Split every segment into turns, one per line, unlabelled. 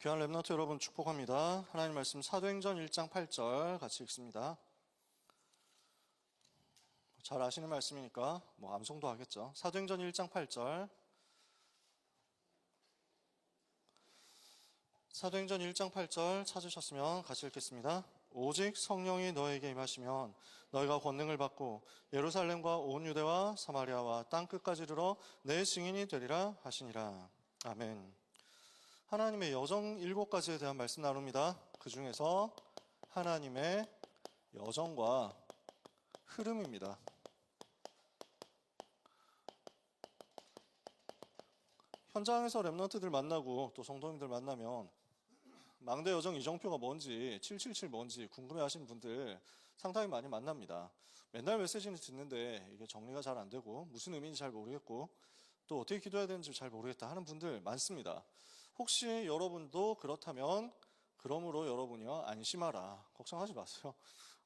귀한 랩넌트 여러분 축복합니다. 하나님 말씀 사도행전 1장 8절 같이 읽습니다. 잘 아시는 말씀이니까 암송도 하겠죠. 사도행전 1장 8절. 사도행전 1장 8절 찾으셨으면 같이 읽겠습니다. 오직 성령이 너에게 임하시면 너희가 권능을 받고 예루살렘과 온 유대와 사마리아와 땅끝까지 이르러 내 증인이 되리라 하시니라. 아멘. 하나님의 여정 7가지에 대한 말씀 나눕니다. 그 중에서 하나님의 여정과 흐름입니다. 현장에서 랩넌트들 만나고 또 성도님들 만나면 망대 여정 이정표가 뭔지 777 뭔지 궁금해하시는 분들 상당히 많이 만납니다. 맨날 메시지는 듣는데 이게 정리가 잘 안 되고 무슨 의미인지 잘 모르겠고 또 어떻게 기도해야 되는지 잘 모르겠다 하는 분들 많습니다. 혹시 여러분도 그렇다면 그러므로 여러분이요 안심하라, 걱정하지 마세요.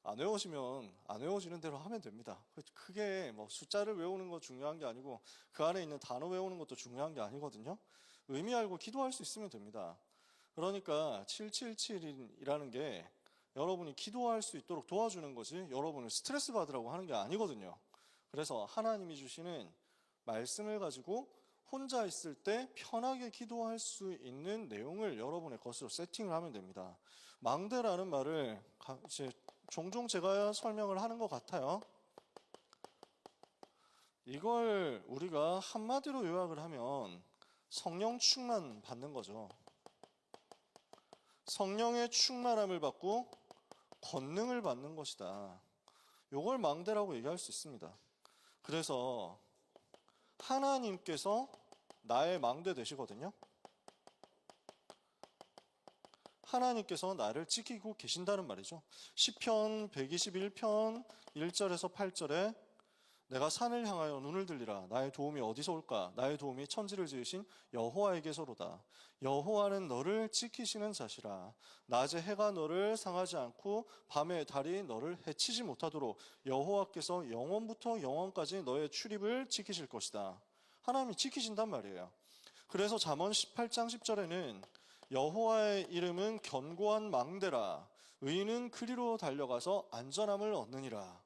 안 외워지면 안 외워지는 대로 하면 됩니다. 크게 숫자를 외우는 거 중요한 게 아니고 그 안에 있는 단어 외우는 것도 중요한 게 아니거든요. 의미 알고 기도할 수 있으면 됩니다. 그러니까 777이라는 게 여러분이 기도할 수 있도록 도와주는 거지 여러분을 스트레스 받으라고 하는 게 아니거든요. 그래서 하나님이 주시는 말씀을 가지고 혼자 있을 때 편하게 기도할 수 있는 내용을 여러분의 것으로 세팅을 하면 됩니다. 망대라는 말을 종종 제가 설명을 하는 것 같아요. 이걸 우리가 한마디로 요약을 하면 성령 충만 받는 거죠. 성령의 충만함을 받고 권능을 받는 것이다. 이걸 망대라고 얘기할 수 있습니다. 그래서 하나님께서 나의 망대 되시거든요. 하나님께서 나를 지키고 계신다는 말이죠. 시편 121편 1절에서 8절에 내가 산을 향하여 눈을 들리라. 나의 도움이 어디서 올까? 나의 도움이 천지를 지으신 여호와에게서로다. 여호와는 너를 지키시는 자시라. 낮에 해가 너를 상하지 않고 밤에 달이 너를 해치지 못하도록 여호와께서 영원부터 영원까지 너의 출입을 지키실 것이다. 하나님이 지키신단 말이에요. 그래서 잠언 18장 10절에는 여호와의 이름은 견고한 망대라. 의인은 그리로 달려가서 안전함을 얻느니라.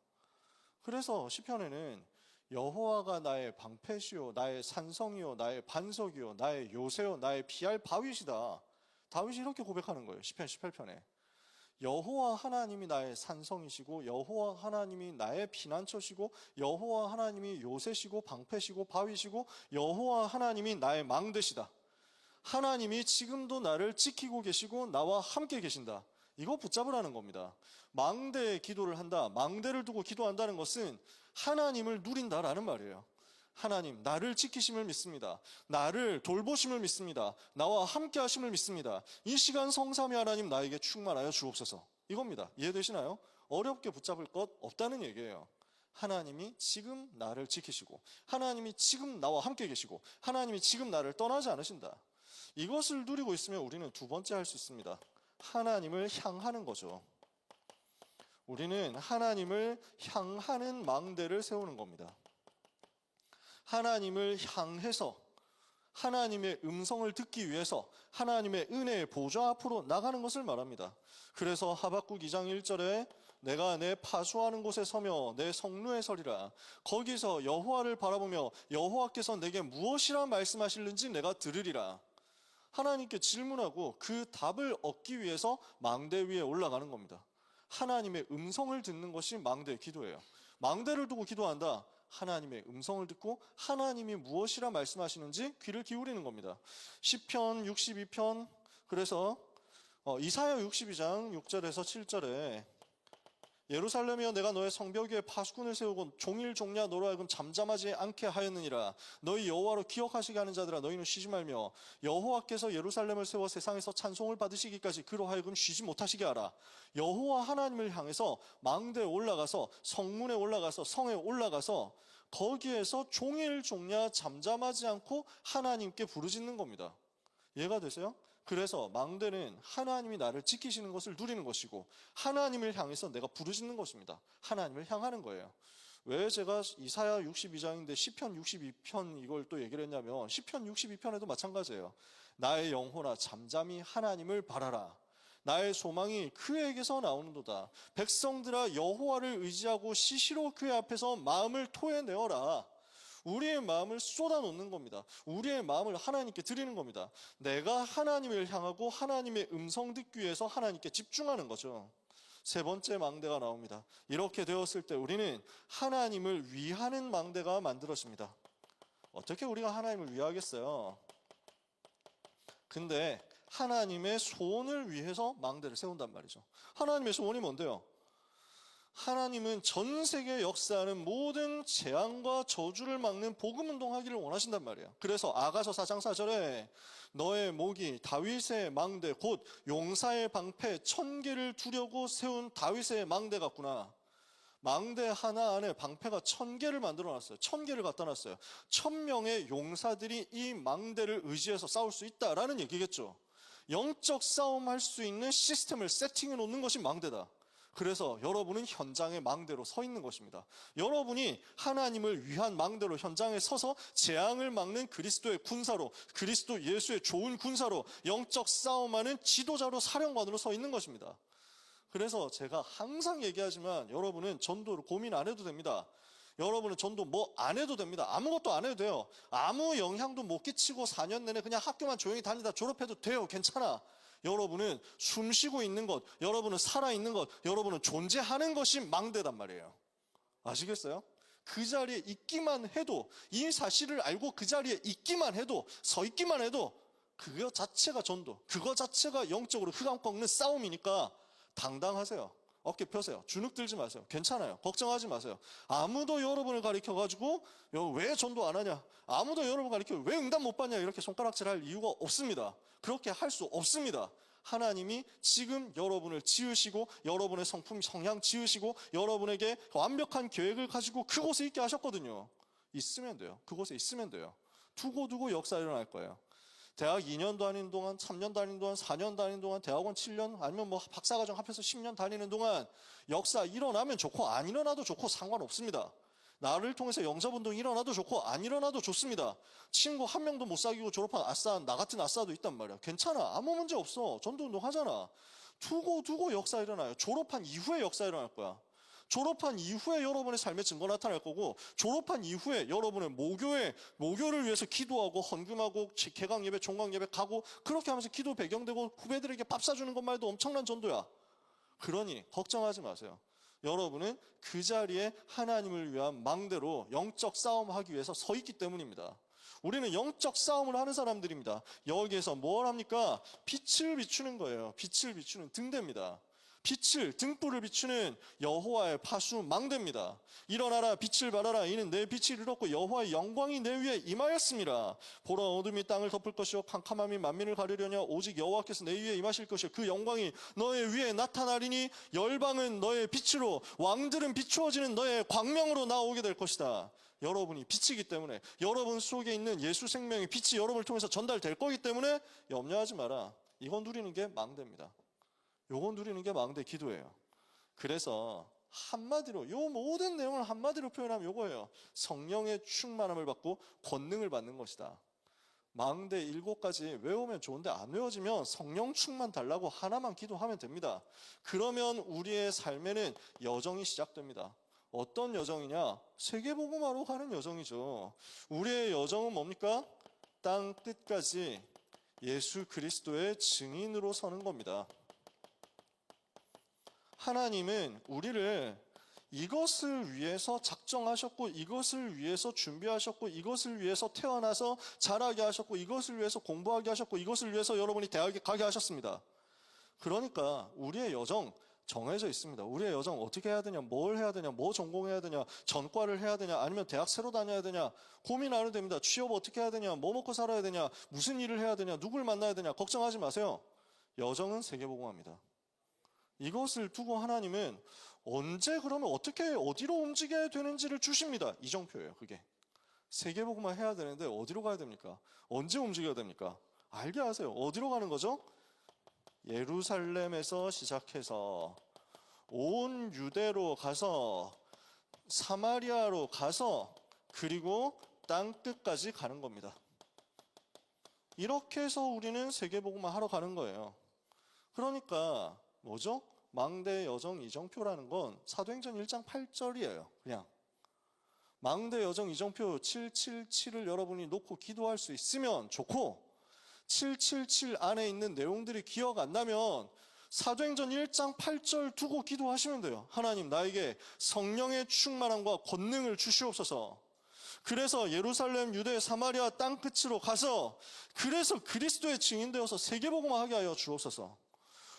그래서 시편에는 여호와가 나의 방패시요 나의 산성이요 나의 반석이요 나의 요새요 나의 피할 바위시다. 다윗이 이렇게 고백하는 거예요. 시편 18편에 여호와 하나님이 나의 산성이시고 여호와 하나님이 나의 피난처시고 여호와 하나님이 요새시고 방패시고 바위시고 여호와 하나님이 나의 망대시다. 하나님이 지금도 나를 지키고 계시고 나와 함께 계신다. 이거 붙잡으라는 겁니다. 망대에 기도를 한다. 망대를 두고 기도한다는 것은 하나님을 누린다라는 말이에요. 하나님, 나를 지키심을 믿습니다. 나를 돌보심을 믿습니다. 나와 함께 하심을 믿습니다. 이 시간 성삼위 하나님 나에게 충만하여 주옵소서. 이겁니다. 이해되시나요? 어렵게 붙잡을 것 없다는 얘기예요. 하나님이 지금 나를 지키시고 하나님이 지금 나와 함께 계시고 하나님이 지금 나를 떠나지 않으신다. 이것을 누리고 있으면 우리는 두 번째 할 수 있습니다. 하나님을 향하는 거죠. 우리는 하나님을 향하는 망대를 세우는 겁니다. 하나님을 향해서 하나님의 음성을 듣기 위해서 하나님의 은혜의 보좌 앞으로 나가는 것을 말합니다. 그래서 하박국 2장 1절에 내가 내 파수하는 곳에 서며 내 성루에 서리라. 거기서 여호와를 바라보며 여호와께서 내게 무엇이라 말씀하실는지 내가 들으리라. 하나님께 질문하고 그 답을 얻기 위해서 망대 위에 올라가는 겁니다. 하나님의 음성을 듣는 것이 망대의 기도예요. 망대를 두고 기도한다. 하나님의 음성을 듣고 하나님이 무엇이라 말씀하시는지 귀를 기울이는 겁니다. 시편 62편 그래서 이사야 62장 6절에서 7절에 예루살렘이여 내가 너의 성벽 위에 파수꾼을 세우고 종일 종야 너로 하여금 잠잠하지 않게 하였느니라. 너희 여호와로 기억하시게 하는 자들아 너희는 쉬지 말며 여호와께서 예루살렘을 세워 세상에서 찬송을 받으시기까지 그로 하여금 쉬지 못하시게 하라. 여호와 하나님을 향해서 망대에 올라가서 성문에 올라가서 성에 올라가서 거기에서 종일 종야 잠잠하지 않고 하나님께 부르짖는 겁니다. 이해가 되세요? 그래서 망대는 하나님이 나를 지키시는 것을 누리는 것이고 하나님을 향해서 내가 부르짖는 것입니다. 하나님을 향하는 거예요. 왜 제가 이사야 62장인데 시편 62편 이걸 또 얘기를 했냐면 시편 62편에도 마찬가지예요. 나의 영혼아 잠잠히 하나님을 바라라. 나의 소망이 그에게서 나오는도다. 백성들아 여호와를 의지하고 시시로 그의 앞에서 마음을 토해내어라. 우리의 마음을 쏟아놓는 겁니다. 우리의 마음을 하나님께 드리는 겁니다. 내가 하나님을 향하고 하나님의 음성 듣기 위해서 하나님께 집중하는 거죠. 세 번째 망대가 나옵니다. 이렇게 되었을 때 우리는 하나님을 위하는 망대가 만들어집니다. 어떻게 우리가 하나님을 위하겠어요? 근데 하나님의 소원을 위해서 망대를 세운단 말이죠. 하나님의 소원이 뭔데요? 하나님은 전 세계에 역사하는 모든 재앙과 저주를 막는 복음운동하기를 원하신단 말이에요. 그래서 아가서 4장 4절에 너의 목이 다윗의 망대 곧 용사의 방패 1000개를 두려고 세운 다윗의 망대 같구나. 망대 하나 안에 방패가 1000개를 만들어놨어요. 1000개를 갖다 놨어요. 1000명의 용사들이 이 망대를 의지해서 싸울 수 있다라는 얘기겠죠. 영적 싸움할 수 있는 시스템을 세팅해 놓는 것이 망대다. 그래서 여러분은 현장의 망대로 서 있는 것입니다. 여러분이 하나님을 위한 망대로 현장에 서서 재앙을 막는 그리스도의 군사로, 그리스도 예수의 좋은 군사로, 영적 싸움하는 지도자로, 사령관으로 서 있는 것입니다. 그래서 제가 항상 얘기하지만 여러분은 전도를 고민 안 해도 됩니다. 여러분은 전도 뭐 안 해도 됩니다. 아무것도 안 해도 돼요. 아무 영향도 못 끼치고 4년 내내 그냥 학교만 조용히 다니다 졸업해도 돼요. 괜찮아. 여러분은 숨 쉬고 있는 것, 여러분은 살아있는 것, 여러분은 존재하는 것이 망대단 말이에요. 아시겠어요? 그 자리에 있기만 해도, 이 사실을 알고 그 자리에 있기만 해도, 서 있기만 해도 그거 자체가 전도, 그거 자체가 영적으로 흑암 꺾는 싸움이니까 당당하세요. 어깨 펴세요. 주눅 들지 마세요. 괜찮아요. 걱정하지 마세요. 아무도 여러분을 가리켜가지고 왜 전도 안 하냐, 아무도 여러분을 가리켜 왜 응답 못 받냐 이렇게 손가락질할 이유가 없습니다. 그렇게 할 수 없습니다. 하나님이 지금 여러분을 지으시고 여러분의 성향 지으시고 여러분에게 완벽한 계획을 가지고 그곳에 있게 하셨거든요. 있으면 돼요. 그곳에 있으면 돼요. 두고두고 역사 일어날 거예요. 대학 2년 다니는 동안, 3년 다니는 동안, 4년 다니는 동안, 대학원 7년, 아니면 뭐 박사과정 합해서 10년 다니는 동안 역사 일어나면 좋고 안 일어나도 좋고 상관없습니다. 나를 통해서 영접운동이 일어나도 좋고 안 일어나도 좋습니다. 친구 한 명도 못 사귀고 졸업한 아싸, 나 같은 아싸도 있단 말이야. 괜찮아. 아무 문제 없어. 전도운동 하잖아. 두고 역사 일어나요. 졸업한 이후에 역사 일어날 거야. 졸업한 이후에 여러분의 삶의 증거 나타날 거고, 졸업한 이후에 여러분의 모교를 위해서 기도하고 헌금하고 개강 예배, 종강 예배 가고, 그렇게 하면서 기도 배경되고 후배들에게 밥 사주는 것만 해도 엄청난 전도야. 그러니 걱정하지 마세요. 여러분은 그 자리에 하나님을 위한 망대로 영적 싸움하기 위해서 서 있기 때문입니다. 우리는 영적 싸움을 하는 사람들입니다. 여기에서 뭘 합니까? 빛을 비추는 거예요. 빛을 비추는 등대입니다. 등불을 비추는 여호와의 파수 망대입니다. 일어나라 빛을 발하라 이는 내 빛이 이르렀고 여호와의 영광이 내 위에 임하였습니다. 보라 어둠이 땅을 덮을 것이요 캄캄함이 만민을 가리려냐 오직 여호와께서 내 위에 임하실 것이요 그 영광이 너의 위에 나타나리니 열방은 너의 빛으로 왕들은 비추어지는 너의 광명으로 나오게 될 것이다. 여러분이 빛이기 때문에, 여러분 속에 있는 예수 생명의 빛이 여러분을 통해서 전달될 거기 때문에 염려하지 마라. 이건 누리는 게 망대입니다. 요건 누리는 게 망대 기도예요. 그래서 한마디로 요 모든 내용을 한마디로 표현하면 요거예요. 성령의 충만함을 받고 권능을 받는 것이다. 망대 7가지 외우면 좋은데 안 외워지면 성령 충만 달라고 하나만 기도하면 됩니다. 그러면 우리의 삶에는 여정이 시작됩니다. 어떤 여정이냐? 세계복음화로 가는 여정이죠. 우리의 여정은 뭡니까? 땅 끝까지 예수 그리스도의 증인으로 서는 겁니다. 하나님은 우리를 이것을 위해서 작정하셨고, 이것을 위해서 준비하셨고, 이것을 위해서 태어나서 자라게 하셨고, 이것을 위해서 공부하게 하셨고, 이것을 위해서 여러분이 대학에 가게 하셨습니다. 그러니까 우리의 여정 정해져 있습니다. 우리의 여정 어떻게 해야 되냐, 뭘 해야 되냐, 뭐 전공해야 되냐, 전과를 해야 되냐, 아니면 대학 새로 다녀야 되냐, 고민 안 해도 됩니다. 취업 어떻게 해야 되냐, 뭐 먹고 살아야 되냐, 무슨 일을 해야 되냐, 누굴 만나야 되냐, 걱정하지 마세요. 여정은 세계복음화입니다. 이것을 두고 하나님은 언제 그러면 어떻게 어디로 움직여야 되는지를 주십니다. 이정표예요. 그게 세계복음화 해야 되는데 어디로 가야 됩니까? 언제 움직여야 됩니까? 알게 하세요. 어디로 가는 거죠? 예루살렘에서 시작해서 온 유대로 가서 사마리아로 가서 그리고 땅 끝까지 가는 겁니다. 이렇게 해서 우리는 세계복음화 하러 가는 거예요. 그러니까 뭐죠? 망대 여정 이정표라는 건 사도행전 1장 8절이에요. 그냥 망대 여정 이정표 777을 여러분이 놓고 기도할 수 있으면 좋고, 777 안에 있는 내용들이 기억 안 나면 사도행전 1장 8절 두고 기도하시면 돼요. 하나님, 나에게 성령의 충만함과 권능을 주시옵소서. 그래서 예루살렘, 유대, 사마리아 땅 끝으로 가서 그래서 그리스도의 증인 되어서 세계복음화하게 하여 주옵소서.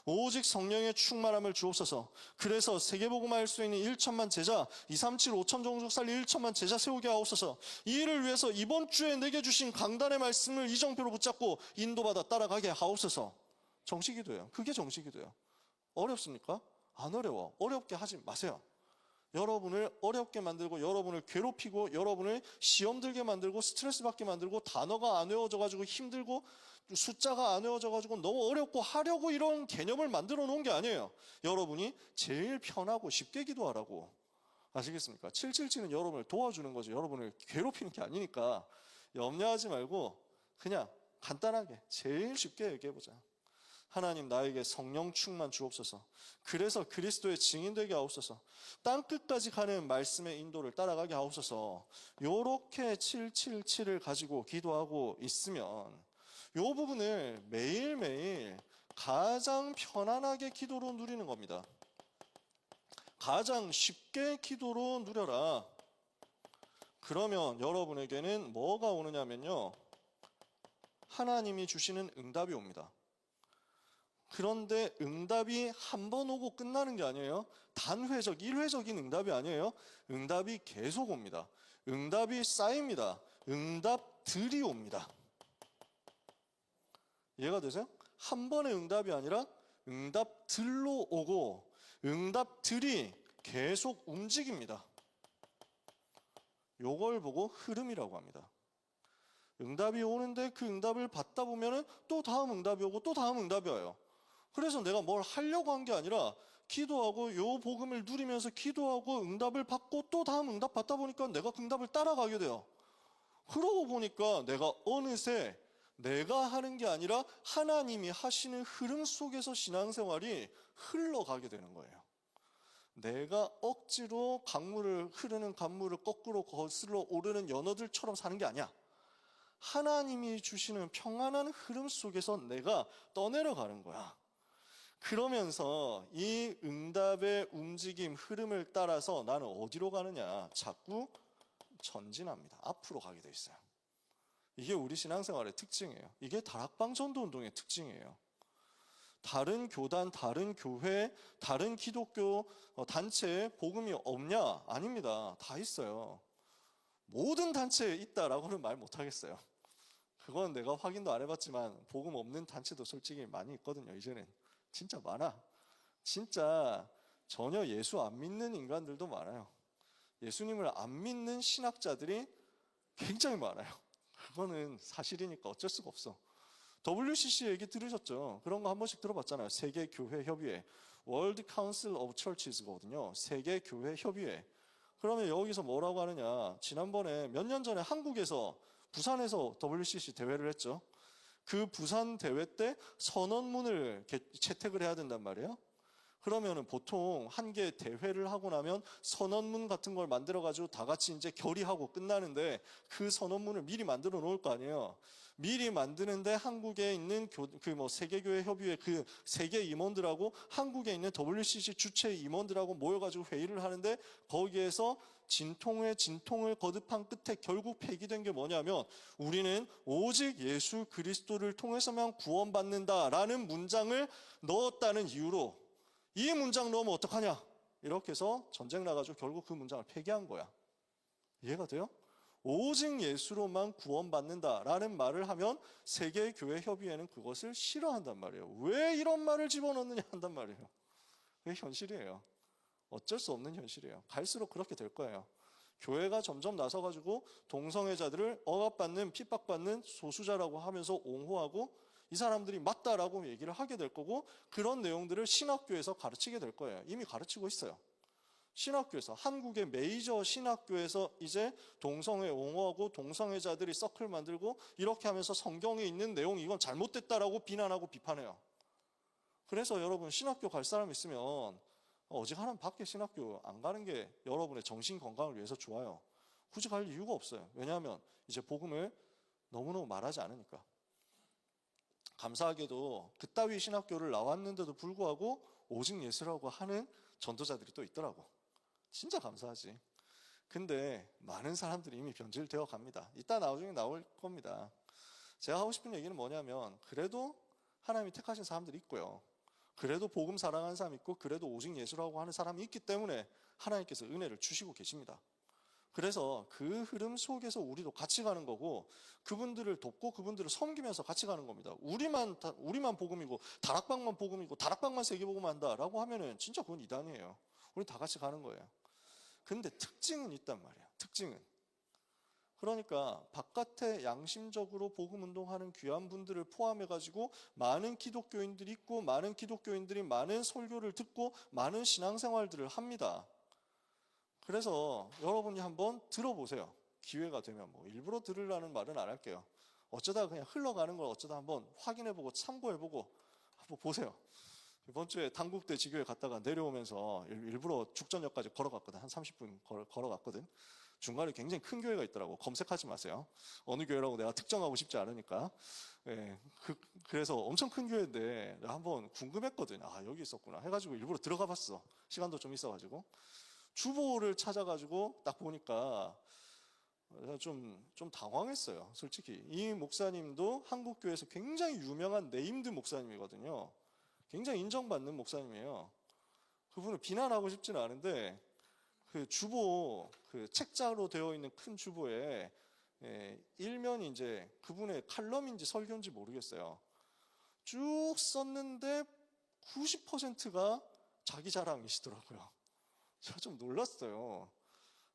오직 성령의 충만함을 주옵소서. 그래서 세계복음화할 수 있는 1천만 제자, 237, 5천 종족 살리 1천만 제자 세우게 하옵소서. 이 일을 위해서 이번 주에 내게 주신 강단의 말씀을 이정표로 붙잡고 인도받아 따라가게 하옵소서. 정식기도예요. 그게 정식기도예요. 어렵습니까? 안 어려워. 어렵게 하지 마세요. 여러분을 어렵게 만들고, 여러분을 괴롭히고, 여러분을 시험 들게 만들고, 스트레스 받게 만들고, 단어가 안 외워져가지고 힘들고, 숫자가 안 외워져가지고 너무 어렵고 하려고 이런 개념을 만들어 놓은 게 아니에요. 여러분이 제일 편하고 쉽게 기도하라고. 아시겠습니까? 777은 여러분을 도와주는 거지, 여러분을 괴롭히는 게 아니니까 염려하지 말고 그냥 간단하게 제일 쉽게 얘기해보자. 하나님, 나에게 성령 충만 주옵소서. 그래서 그리스도의 증인 되게 하옵소서. 땅끝까지 가는 말씀의 인도를 따라가게 하옵소서. 요렇게 777을 가지고 기도하고 있으면 이 부분을 매일매일 가장 편안하게 기도로 누리는 겁니다. 가장 쉽게 기도로 누려라. 그러면 여러분에게는 뭐가 오느냐면요, 하나님이 주시는 응답이 옵니다. 그런데 응답이 한 번 오고 끝나는 게 아니에요. 단회적, 일회적인 응답이 아니에요. 응답이 계속 옵니다. 응답이 쌓입니다. 응답들이 옵니다. 이해가 되세요? 한 번의 응답이 아니라 응답들로 오고, 응답들이 계속 움직입니다. 요걸 보고 흐름이라고 합니다. 응답이 오는데 그 응답을 받다 보면은 또 다음 응답이 오고 또 다음 응답이 와요. 그래서 내가 뭘 하려고 한 게 아니라 기도하고 요 복음을 누리면서 기도하고 응답을 받고 또 다음 응답 받다 보니까 내가 그 응답을 따라가게 돼요. 그러고 보니까 내가 어느새 내가 하는 게 아니라 하나님이 하시는 흐름 속에서 신앙생활이 흘러가게 되는 거예요. 내가 억지로 흐르는 강물을 거꾸로 거슬러 오르는 연어들처럼 사는 게 아니야. 하나님이 주시는 평안한 흐름 속에서 내가 떠내려가는 거야. 그러면서 이 응답의 움직임, 흐름을 따라서 나는 어디로 가느냐? 자꾸 전진합니다. 앞으로 가게 돼 있어요. 이게 우리 신앙생활의 특징이에요. 이게 다락방 전도운동의 특징이에요. 다른 교단, 다른 교회, 다른 기독교 단체에 복음이 없냐? 아닙니다. 다 있어요. 모든 단체에 있다라고는 말 못하겠어요. 그건 내가 확인도 안 해봤지만 복음 없는 단체도 솔직히 많이 있거든요. 이제는 진짜 많아. 진짜 전혀 예수 안 믿는 인간들도 많아요. 예수님을 안 믿는 신학자들이 굉장히 많아요. 그거는 사실이니까 어쩔 수가 없어. WCC 얘기 들으셨죠? 그런 거 한 번씩 들어봤잖아요. 세계교회협의회, World Council of Churches거든요. 세계교회협의회. 그러면 여기서 뭐라고 하느냐? 지난번에 몇 년 전에 한국에서 부산에서 WCC 대회를 했죠. 그 부산 대회 때 선언문을 채택을 해야 된단 말이에요. 그러면은 보통 한 개 대회를 하고 나면 선언문 같은 걸 만들어가지고 다 같이 이제 결의하고 끝나는데, 그 선언문을 미리 만들어 놓을 거 아니에요. 미리 만드는데 한국에 있는 세계교회 협의회 그 세계 임원들하고 한국에 있는 WCC 주최 임원들하고 모여가지고 회의를 하는데, 거기에서 진통을 거듭한 끝에 결국 폐기된 게 뭐냐면, 우리는 오직 예수 그리스도를 통해서만 구원받는다라는 문장을 넣었다는 이유로, 이 문장 넣으면 어떡하냐? 이렇게 해서 전쟁 나가지고 결국 그 문장을 폐기한 거야. 이해가 돼요? 오직 예수로만 구원받는다라는 말을 하면 세계교회협의회는 그것을 싫어한단 말이에요. 왜 이런 말을 집어넣느냐 한단 말이에요. 그게 현실이에요. 어쩔 수 없는 현실이에요. 갈수록 그렇게 될 거예요. 교회가 점점 나서가지고 동성애자들을 억압받는, 핍박받는 소수자라고 하면서 옹호하고, 이 사람들이 맞다라고 얘기를 하게 될 거고, 그런 내용들을 신학교에서 가르치게 될 거예요. 이미 가르치고 있어요. 신학교에서, 한국의 메이저 신학교에서 이제 동성애 옹호하고 동성애자들이 서클 만들고 이렇게 하면서 성경에 있는 내용 이건 잘못됐다라고 비난하고 비판해요. 그래서 여러분 신학교 갈 사람 있으면 어지간하면 밖에 신학교 안 가는 게 여러분의 정신 건강을 위해서 좋아요. 굳이 갈 이유가 없어요. 왜냐하면 이제 복음을 너무너무 말하지 않으니까. 감사하게도 그따위 신학교를 나왔는데도 불구하고 오직 예수라고 하는 전도자들이 또 있더라고. 진짜 감사하지. 근데 많은 사람들이 이미 변질되어 갑니다. 이따 나중에 나올 겁니다. 제가 하고 싶은 얘기는 뭐냐면 그래도 하나님이 택하신 사람들이 있고요. 그래도 복음 사랑하는 사람이 있고 그래도 오직 예수라고 하는 사람이 있기 때문에 하나님께서 은혜를 주시고 계십니다. 그래서 그 흐름 속에서 우리도 같이 가는 거고 그분들을 돕고 그분들을 섬기면서 같이 가는 겁니다. 우리만 복음이고 다락방만 복음이고 다락방만 세계복음 한다라고 하면은 진짜 그건 이단이에요. 우리 다 같이 가는 거예요. 근데 특징은 있단 말이에요. 특징은. 그러니까 바깥에 양심적으로 복음 운동하는 귀한 분들을 포함해가지고 많은 기독교인들이 있고 많은 기독교인들이 많은 설교를 듣고 많은 신앙생활들을 합니다. 그래서 여러분이 한번 들어보세요. 기회가 되면 뭐 일부러 들으라는 말은 안 할게요. 어쩌다 그냥 흘러가는 걸 어쩌다 한번 확인해보고 참고해보고 한번 보세요. 이번 주에 당국대 지교에 갔다가 내려오면서 일부러 죽전역까지 걸어갔거든. 한 30분 걸어갔거든. 중간에 굉장히 큰 교회가 있더라고. 검색하지 마세요. 어느 교회라고 내가 특정하고 싶지 않으니까. 예, 그래서 엄청 큰 교회인데 내가 한번 궁금했거든. 아, 여기 있었구나 해가지고 일부러 들어가 봤어. 시간도 좀 있어가지고. 주보를 찾아가지고 딱 보니까 좀 당황했어요. 솔직히. 이 목사님도 한국교회에서 굉장히 유명한 네임드 목사님이거든요. 굉장히 인정받는 목사님이에요. 그분을 비난하고 싶지는 않은데 그 주보, 그 책자로 되어 있는 큰 주보에 일면이 이제 그분의 칼럼인지 설교인지 모르겠어요. 쭉 썼는데 90%가 자기 자랑이시더라고요. 제가 좀 놀랐어요.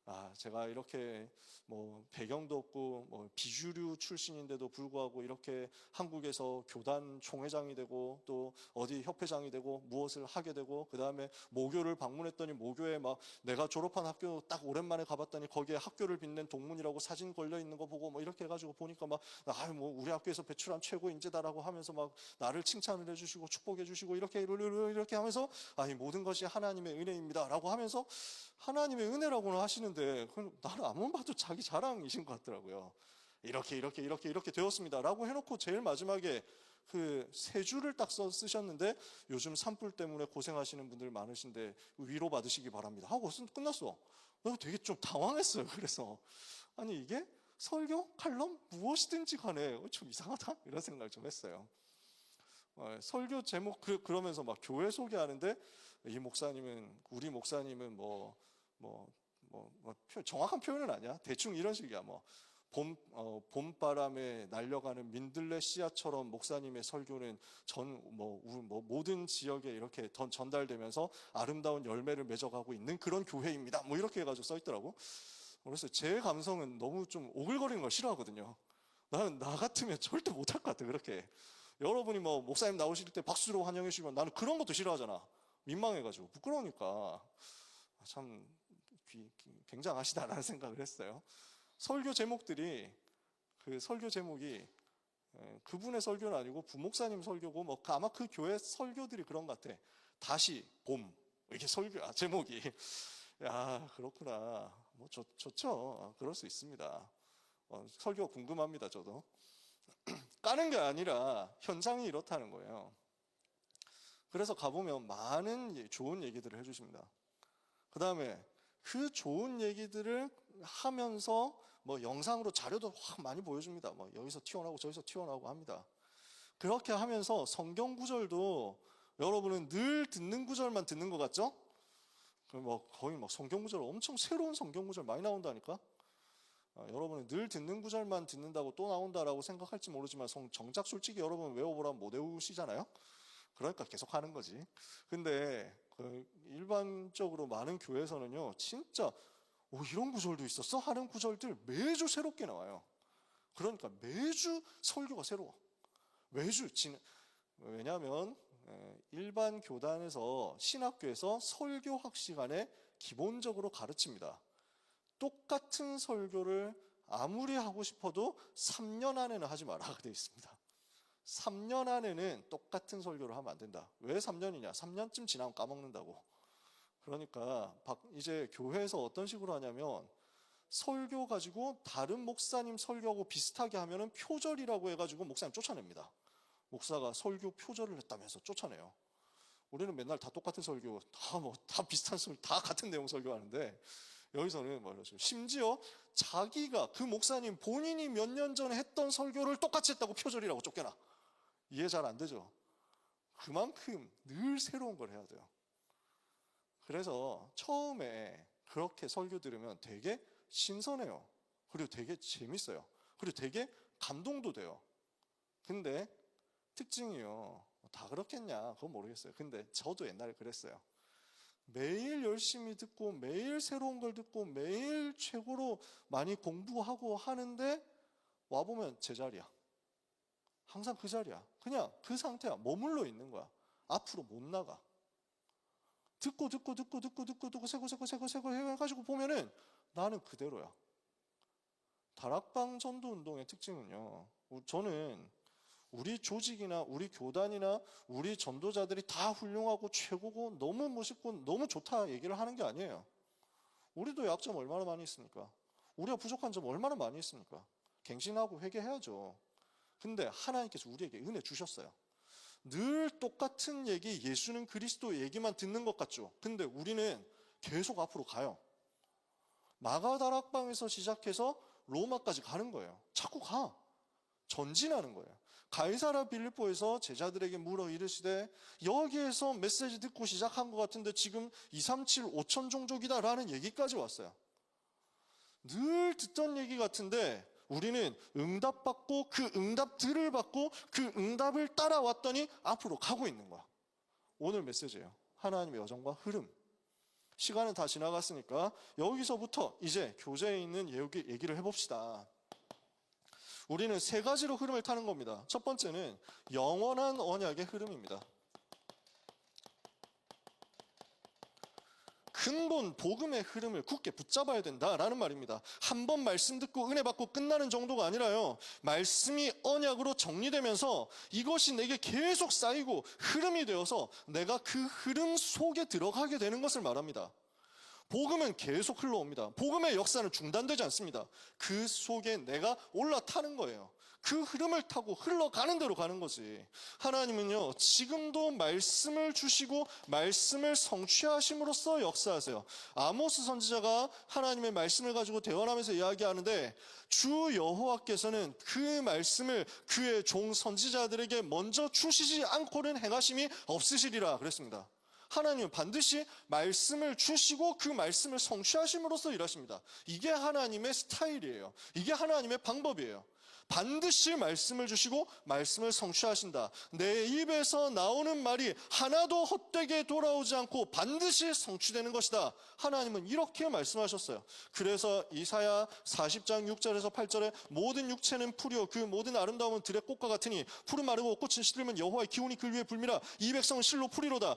아, 제가 이렇게 뭐 배경도 없고 뭐 비주류 출신인데도 불구하고 이렇게 한국에서 교단 총회장이 되고 또 어디 협회장이 되고 무엇을 하게 되고 그 다음에 모교를 방문했더니 모교에 막 내가 졸업한 학교 딱 오랜만에 가봤더니 거기에 학교를 빛낸 동문이라고 사진 걸려 있는 거 보고 뭐 이렇게 해가지고 보니까 막 뭐 우리 학교에서 배출한 최고 인재다라고 하면서 막 나를 칭찬을 해주시고 축복해 주시고 이렇게 하면서 이 모든 것이 하나님의 은혜입니다라고 하면서 하나님의 은혜라고는 하시는데 나는 아무리 봐도 자기 자랑이신 것 같더라고요. 이렇게 되었습니다라고 해놓고 제일 마지막에 그 세 줄을 딱 쓰셨는데 요즘 산불 때문에 고생하시는 분들 많으신데 위로 받으시기 바랍니다 하고 끝났어. 내가 되게 좀 당황했어요. 그래서 아니 이게 설교? 칼럼? 무엇이든지 간에 좀 이상하다? 이런 생각을 좀 했어요. 설교 제목 그러면서 막 교회 소개하는데 우리 목사님은 정확한 표현은 아니야. 대충 이런 식이야. 봄바람에 날려가는 민들레 씨앗처럼 목사님의 설교는 모든 지역에 이렇게 전달되면서 아름다운 열매를 맺어가고 있는 그런 교회입니다. 이렇게 해가지고 써있더라고. 그래서 제 감성은 너무 좀 오글거리는 걸 싫어하거든요. 나 같으면 절대 못할 것 같아, 그렇게. 여러분이 목사님 나오실 때 박수로 환영해 주시면 나는 그런 것도 싫어하잖아. 민망해가지고. 부끄러우니까. 참 굉장하시다라는 생각을 했어요. 설교 제목들이 설교 제목이 그분의 설교는 아니고 부목사님 설교고 아마 그 교회 설교들이 그런 것 같아. 다시 봄 이게 설교 제목이. 야, 그렇구나. 좋죠. 그럴 수 있습니다. 설교가 궁금합니다. 저도. 까는 게 아니라 현장이 이렇다는 거예요. 그래서 가보면 많은 좋은 얘기들을 해주십니다. 그 다음에 그 좋은 얘기들을 하면서 영상으로 자료도 확 많이 보여줍니다. 여기서 튀어나오고 저기서 튀어나오고 합니다. 그렇게 하면서 성경 구절도 여러분은 늘 듣는 구절만 듣는 것 같죠? 거의 성경 구절 엄청 새로운 성경 구절 많이 나온다니까? 여러분은 늘 듣는 구절만 듣는다고 또 나온다라고 생각할지 모르지만 정작 솔직히 여러분 외워보라면 못 외우시잖아요? 그러니까 계속 하는 거지. 근데 일반적으로 많은 교회에서는요, 진짜 이런 구절도 있었어? 하는 구절들 매주 새롭게 나와요. 그러니까 매주 설교가 새로워. 왜냐하면 일반 교단에서 신학교에서 설교학 시간에 기본적으로 가르칩니다. 똑같은 설교를 아무리 하고 싶어도 3년 안에는 하지 말라고 되어 있습니다. 3년 안에는 똑같은 설교를 하면 안 된다. 왜 3년이냐? 3년쯤 지나면 까먹는다고. 그러니까 이제 교회에서 어떤 식으로 하냐면 설교 가지고 다른 목사님 설교하고 비슷하게 하면은 표절이라고 해가지고 목사님 쫓아냅니다. 목사가 설교 표절을 했다면서 쫓아내요. 우리는 맨날 다 똑같은 설교, 다 비슷한 설교, 다 같은 내용 설교하는데 여기서는 말이죠. 심지어 자기가 그 목사님 본인이 몇 년 전에 했던 설교를 똑같이 했다고 표절이라고 쫓겨나. 이해 잘 안 되죠? 그만큼 늘 새로운 걸 해야 돼요. 그래서 처음에 그렇게 설교 들으면 되게 신선해요. 그리고 되게 재밌어요. 그리고 되게 감동도 돼요. 근데 특징이요. 다 그렇겠냐? 그건 모르겠어요. 근데 저도 옛날에 그랬어요. 매일 열심히 듣고 매일 새로운 걸 듣고 매일 최고로 많이 공부하고 하는데 와보면 제자리야. 항상 그 자리야. 그냥 그 상태야. 머물러 있는 거야. 앞으로 못 나가. 듣고 세고 해가지고 보면은 나는 그대로야. 다락방 전도 운동의 특징은요. 저는 우리 조직이나 우리 교단이나 우리 전도자들이 다 훌륭하고 최고고 너무 멋있고 너무 좋다 얘기를 하는 게 아니에요. 우리도 약점 얼마나 많이 있습니까? 우리가 부족한 점 얼마나 많이 있습니까? 갱신하고 회개해야죠. 근데 하나님께서 우리에게 은혜 주셨어요. 늘 똑같은 얘기, 예수는 그리스도 얘기만 듣는 것 같죠. 근데 우리는 계속 앞으로 가요. 마가다락방에서 시작해서 로마까지 가는 거예요. 자꾸 가. 전진하는 거예요. 가이사랴 빌립보에서 제자들에게 물어 이르시되 여기에서 메시지 듣고 시작한 것 같은데 지금 237 5천 종족이다라는 얘기까지 왔어요. 늘 듣던 얘기 같은데 우리는 응답받고 그 응답들을 받고 그 응답을 따라왔더니 앞으로 가고 있는 거야. 오늘 메시지예요. 하나님의 여정과 흐름. 시간은 다 지나갔으니까 여기서부터 이제 교재에 있는 얘기를 해봅시다. 우리는 세 가지로 흐름을 타는 겁니다. 첫 번째는 영원한 언약의 흐름입니다. 근본 복음의 흐름을 굳게 붙잡아야 된다라는 말입니다. 한 번 말씀 듣고 은혜 받고 끝나는 정도가 아니라요. 말씀이 언약으로 정리되면서 이것이 내게 계속 쌓이고 흐름이 되어서 내가 그 흐름 속에 들어가게 되는 것을 말합니다. 복음은 계속 흘러옵니다. 복음의 역사는 중단되지 않습니다. 그 속에 내가 올라타는 거예요. 그 흐름을 타고 흘러가는 대로 가는 거지. 하나님은요, 지금도 말씀을 주시고 말씀을 성취하심으로써 역사하세요. 아모스 선지자가 하나님의 말씀을 가지고 대화하면서 이야기하는데 주 여호와께서는 그 말씀을 그의 종 선지자들에게 먼저 주시지 않고는 행하심이 없으시리라 그랬습니다. 하나님은 반드시 말씀을 주시고 그 말씀을 성취하심으로써 일하십니다. 이게 하나님의 스타일이에요. 이게 하나님의 방법이에요. 반드시 말씀을 주시고 말씀을 성취하신다. 내 입에서 나오는 말이 하나도 헛되게 돌아오지 않고 반드시 성취되는 것이다. 하나님은 이렇게 말씀하셨어요. 그래서 이사야 40장 6절에서 8절에 모든 육체는 풀이요 그 모든 아름다움은 들의 꽃과 같으니 푸른 마르고 꽃은 시들면 여호와의 기운이 그 위에 불미라. 이 백성은 실로 풀이로다.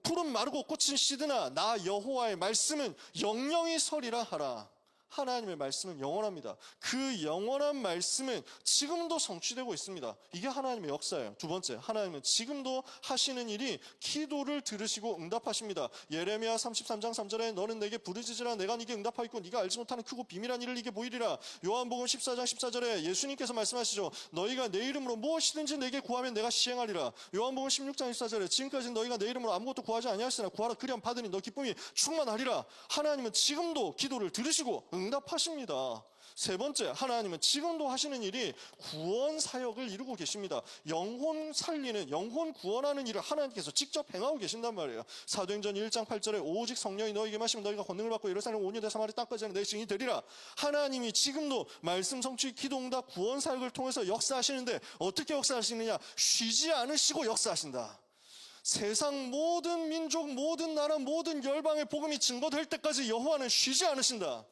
푸른 마르고 꽃은 시드나 나 여호와의 말씀은 영영이 서리라 하라. 하나님의 말씀은 영원합니다. 그 영원한 말씀은 지금도 성취되고 있습니다. 이게 하나님의 역사예요. 두 번째, 하나님은 지금도 하시는 일이 기도를 들으시고 응답하십니다. 예레미야 33장 3절에 너는 내게 부르짖으라 내가 네게 응답하겠고 네가 알지 못하는 크고 비밀한 일을 네게 보이리라. 요한복음 14장 14절에 예수님께서 말씀하시죠. 너희가 내 이름으로 무엇이든지 내게 구하면 내가 시행하리라. 요한복음 16장 14절에 지금까지 너희가 내 이름으로 아무것도 구하지 아니하였으나 구하라 그리하면 받으니 너 기쁨이 충만하리라. 하나님은 지금도 기도를 들으시고 응답하십니다. 세 번째, 하나님은 지금도 하시는 일이 구원 사역을 이루고 계십니다. 영혼 살리는, 영혼 구원하는 일을 하나님께서 직접 행하고 계신단 말이에요. 사도행전 1장 8절에 오직 성령이 너희에게 마시면 너희가 권능을 받고 예루살렘 온 유대 사마리 땅까지는 내 증인이 되리라. 하나님이 지금도 말씀 성취 기도 응답 구원 사역을 통해서 역사하시는데 어떻게 역사하시느냐? 쉬지 않으시고 역사하신다. 세상 모든 민족, 모든 나라, 모든 열방의 복음이 증거될 때까지 여호와는 쉬지 않으신다.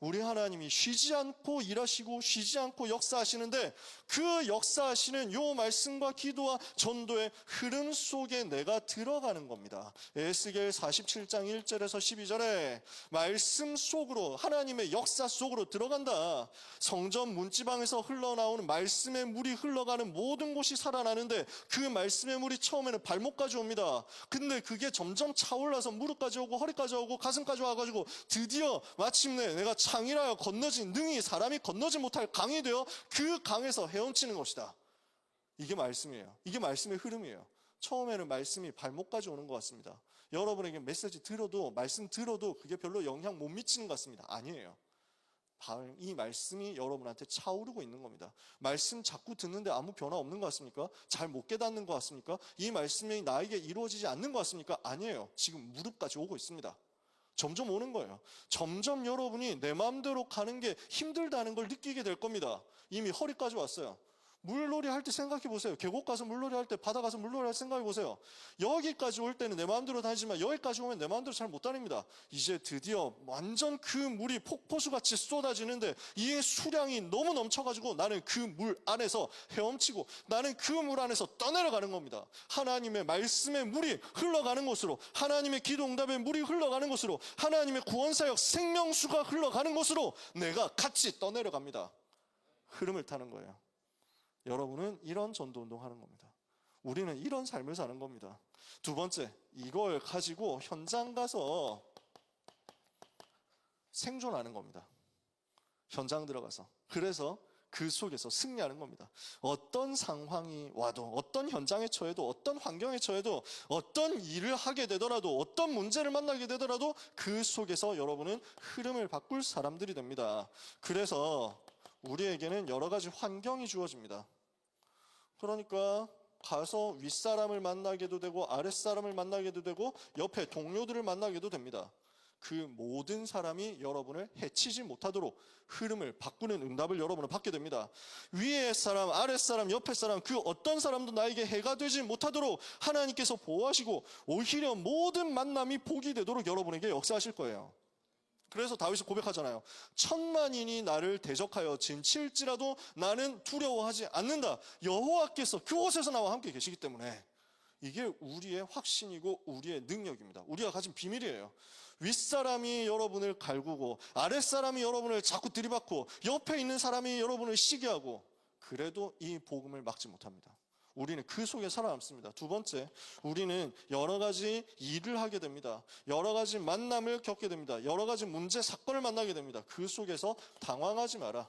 우리 하나님이 쉬지 않고 일하시고 쉬지 않고 역사하시는데 그 역사하시는 요 말씀과 기도와 전도의 흐름 속에 내가 들어가는 겁니다. 에스겔 47장 1절에서 12절에 말씀 속으로, 하나님의 역사 속으로 들어간다. 성전 문지방에서 흘러나오는 말씀의 물이 흘러가는 모든 곳이 살아나는데 그 말씀의 물이 처음에는 발목까지 옵니다. 근데 그게 점점 차올라서 무릎까지 오고 허리까지 오고 가슴까지 와가지고 드디어 마침내 내가 창이라여 건너진 능히 사람이 건너지 못할 강이 되어 그 강에서 헤엄치는 것이다. 이게 말씀이에요. 이게 말씀의 흐름이에요. 처음에는 말씀이 발목까지 오는 것 같습니다. 여러분에게 메시지 들어도, 말씀 들어도 그게 별로 영향 못 미치는 것 같습니다. 아니에요. 이 말씀이 여러분한테 차오르고 있는 겁니다. 말씀 자꾸 듣는데 아무 변화 없는 것 같습니까? 잘 못 깨닫는 것 같습니까? 이 말씀이 나에게 이루어지지 않는 것 같습니까? 아니에요. 지금 무릎까지 오고 있습니다. 점점 오는 거예요. 점점 여러분이 내 마음대로 가는 게 힘들다는 걸 느끼게 될 겁니다. 이미 허리까지 왔어요. 물놀이 할 때 생각해 보세요. 계곡 가서 물놀이 할 때, 바다 가서 물놀이 할 때 생각해 보세요. 여기까지 올 때는 내 마음대로 다니지만 여기까지 오면 내 마음대로 잘 못 다닙니다. 이제 드디어 완전 그 물이 폭포수같이 쏟아지는데 이 수량이 너무 넘쳐가지고 나는 그 물 안에서 헤엄치고 나는 그 물 안에서 떠내려가는 겁니다. 하나님의 말씀의 물이 흘러가는 곳으로, 하나님의 기도 응답의 물이 흘러가는 곳으로, 하나님의 구원사역 생명수가 흘러가는 곳으로 내가 같이 떠내려갑니다. 흐름을 타는 거예요. 여러분은 이런 전도운동 하는 겁니다. 우리는 이런 삶을 사는 겁니다. 두 번째, 이걸 가지고 현장 가서 생존하는 겁니다. 현장 들어가서. 그래서 그 속에서 승리하는 겁니다. 어떤 상황이 와도, 어떤 현장에 처해도, 어떤 환경에 처해도, 어떤 일을 하게 되더라도, 어떤 문제를 만나게 되더라도 그 속에서 여러분은 흐름을 바꿀 사람들이 됩니다. 그래서 우리에게는 여러 가지 환경이 주어집니다. 그러니까 가서 윗사람을 만나게도 되고 아랫사람을 만나게도 되고 옆에 동료들을 만나게도 됩니다. 그 모든 사람이 여러분을 해치지 못하도록 흐름을 바꾸는 응답을 여러분은 받게 됩니다. 위에 사람, 아랫사람, 옆에 사람, 그 어떤 사람도 나에게 해가 되지 못하도록 하나님께서 보호하시고 오히려 모든 만남이 복이 되도록 여러분에게 역사하실 거예요. 그래서 다윗이 고백하잖아요. 천만인이 나를 대적하여 진칠지라도 나는 두려워하지 않는다. 여호와께서 그곳에서 나와 함께 계시기 때문에 이게 우리의 확신이고 우리의 능력입니다. 우리가 가진 비밀이에요. 윗사람이 여러분을 갈구고 아랫사람이 여러분을 자꾸 들이받고 옆에 있는 사람이 여러분을 시기하고 그래도 이 복음을 막지 못합니다. 우리는 그 속에 살아남습니다. 두 번째, 우리는 여러 가지 일을 하게 됩니다. 여러 가지 만남을 겪게 됩니다. 여러 가지 문제, 사건을 만나게 됩니다. 그 속에서 당황하지 마라.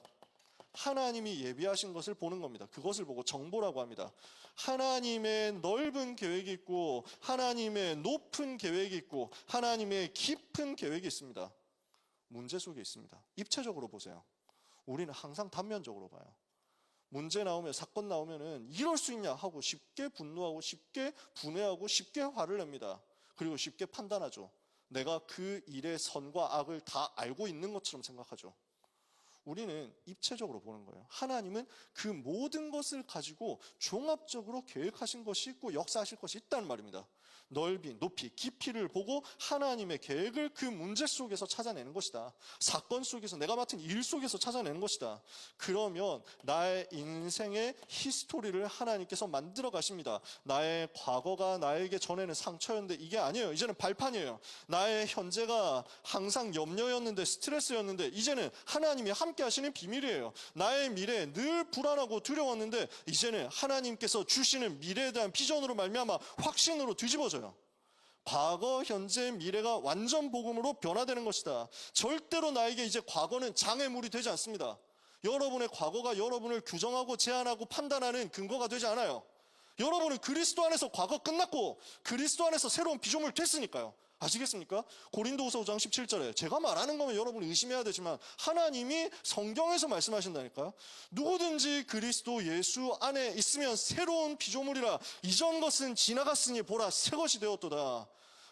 하나님이 예비하신 것을 보는 겁니다. 그것을 보고 정보라고 합니다. 하나님의 넓은 계획이 있고 하나님의 높은 계획이 있고 하나님의 깊은 계획이 있습니다. 문제 속에 있습니다. 입체적으로 보세요. 우리는 항상 단면적으로 봐요. 문제 나오면, 사건 나오면은 이럴 수 있냐 하고 쉽게 분노하고 쉽게 분해하고 쉽게 화를 냅니다. 그리고 쉽게 판단하죠. 내가 그 일의 선과 악을 다 알고 있는 것처럼 생각하죠. 우리는 입체적으로 보는 거예요. 하나님은 그 모든 것을 가지고 종합적으로 계획하신 것이 있고 역사하실 것이 있다는 말입니다. 넓이, 높이, 깊이를 보고 하나님의 계획을 그 문제 속에서 찾아내는 것이다. 사건 속에서, 내가 맡은 일 속에서 찾아내는 것이다. 그러면 나의 인생의 히스토리를 하나님께서 만들어 가십니다. 나의 과거가 나에게 전에는 상처였는데 이게 아니에요. 이제는 발판이에요. 나의 현재가 항상 염려였는데 스트레스였는데 이제는 하나님이 함께 하시는 비밀이에요. 나의 미래 늘 불안하고 두려웠는데 이제는 하나님께서 주시는 미래에 대한 비전으로 말미암아 확신으로 뒤집어져요. 과거, 현재, 미래가 완전 복음으로 변화되는 것이다. 절대로 나에게 이제 과거는 장애물이 되지 않습니다. 여러분의 과거가 여러분을 규정하고 제한하고 판단하는 근거가 되지 않아요. 여러분은 그리스도 안에서 과거 끝났고 그리스도 안에서 새로운 피조물 됐으니까요. 아시겠습니까? 고린도후서 5장 17절에 제가 말하는 거면 여러분이 의심해야 되지만 하나님이 성경에서 말씀하신다니까요. 누구든지 그리스도 예수 안에 있으면 새로운 피조물이라 이전 것은 지나갔으니 보라 새 것이 되었도다.